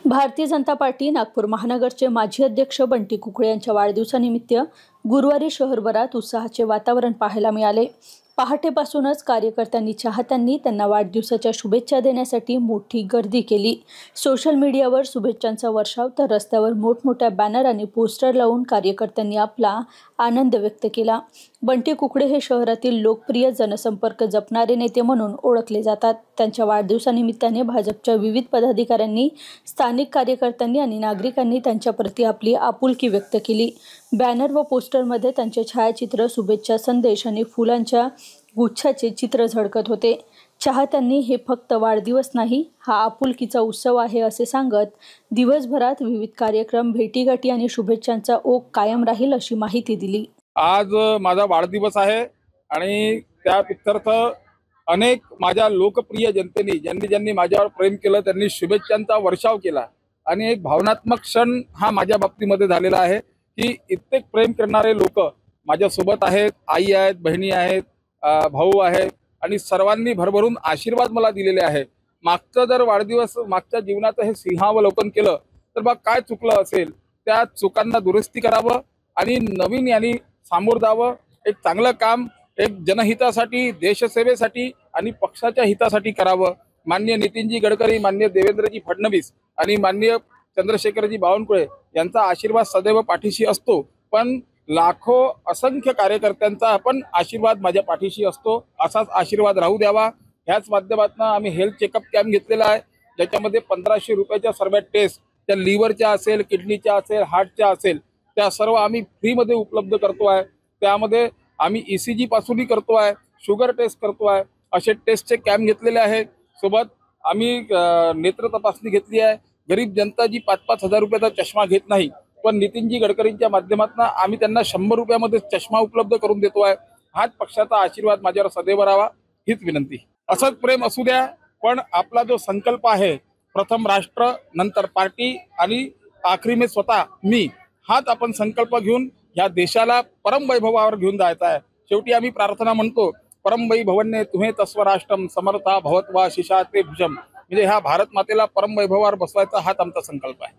Bharatiya Janata party Nagpur महानगरचे माजी अध्यक्ष बंटी कुकडे यांच्या वाढदिवसानिमित्त गुरुवारी शहरभरात उत्साहाचे वातावरण पाहायला मिळाले। पहाटेपासूनच कार्यकर्त्यांनी चाहत्यांनी त्यांना वाढदिवसाच्या शुभेच्छा देण्यासाठी मोठी गर्दी केली। सोशल मीडियावर शुभेच्छांचा वर्षाव तर रस्त्यावर मोठमोठ्या बॅनर आणि पोस्टर लावून कार्यकर्त्यांनी आपला आनंद व्यक्त केला। बंटी कुकडे हे शहरातील लोकप्रिय जनसंपर्क जपणारे नेते म्हणून ओळखले जातात। त्यांच्या वाढदिवसानिमित्ताने भाजपच्या विविध पदाधिकाऱ्यांनी, स्थानिक कार्यकर्त्यांनी आणि नागरिकांनी त्यांच्याप्रती आपली आपुलकी व्यक्त केली। बॅनर व पोस्टरमध्ये त्यांचे छायाचित्र, शुभेच्छा संदेश आणि फुलांच्या गुच्छाचे चित्र झळकत होते। चाहत्यांनी हे फक्त वाढदिवस नाही, हा आपुलकीचा उत्सव आहे असे सांगत दिवसभरात विविध कार्यक्रम, भेटीगाठी आणि शुभेच्छांचा ओघ कायम राहील अशी माहिती दिली। आज माझा वाढदिवस आहे आणि त्या प्रीत्यर्थ अनेक माझ्या लोकप्रिय जनतेने ज्यांनी माझ्यावर प्रेम केलं त्यांनी शुभेच्छांचा वर्षाव केला आणि एक भावनात्मक क्षण हा माझ्या बाबतीमध्ये झालेला आहे की इतके प्रेम करणारे लोक माझ्या सोबत आहेत। आई आहेत, बहिणी आहेत, भाऊ आहेत आणि सर्वांनी भरभरून आशीर्वाद मला दिलेले आहे। मागचा जर वाढदिवस, मागच्या जीवनाचं हे सिंहावलोकन केलं तर बा काय चुकलं असेल, त्या चुकांना दुरुस्ती करावं आणि नवीन यांनी सामोर जावं। एक चांगलं काम एक जनहितासाठी, देशसेवेसाठी आणि पक्षाच्या हितासाठी करावं। माननीय नितीनजी गडकरी, माननीय देवेंद्रजी फडणवीस आणि माननीय चंद्रशेखरजी बावनकुळे यांचा आशीर्वाद सदैव पाठीशी असतो, पण लाखो असंख्य कार्यकर्त्यांचा पण आशीर्वाद माझ्या पाठीशी असतो। असाच आशीर्वाद राहू द्यावा। ह्याच माध्यमातून आम्ही हेल्थ चेकअप कॅम्प घेतलेला आहे, ज्याच्यामध्ये 1500 रुपयाच्या सर्व टेस्ट, त्या लिव्हरच्या असेल, किडनीच्या असेल, हार्टच्या असेल, त्या सर्व आम्ही फ्रीमध्ये उपलब्ध करतो आहे। त्यामध्ये आम्ही ECG पासूनही करतो आहे, शुगर टेस्ट करतो आहे, असे टेस्टचे कॅम्प घेतलेले आहे। सोबत आम्ही नेत्र तपासणी घेतली आहे। गरीब जनता जी 5-5 हजार रुपयाचा चष्मा घेत नाही, पण नितीनजी गडकरींच्या माध्यमातून आम्ही त्यांना 100 रुपयामध्ये चष्मा उपलब्ध करून देतो आहे। हाच पक्षाचा आशीर्वाद माझ्यावर सदैव राहावा हीच विनंती। असंच प्रेम असू द्या, पण आपला जो संकल्प आहे, प्रथम राष्ट्र, नंतर पार्टी आणि आखरी में स्वतः मी, हाच आपण संकल्प घेऊन या देशाला परमवैभवावर घेऊन जायचा आहे। शेवटी आम्ही प्रार्थना म्हणतो, परमवैभवन्ने तुम्हे तस्वराष्ट्रम समर्था भवत्वा शिशाते भुजम, म्हणजे ह्या भारत मातेला परमवैभवावर बसवायचा हाच आमचा संकल्प आहे।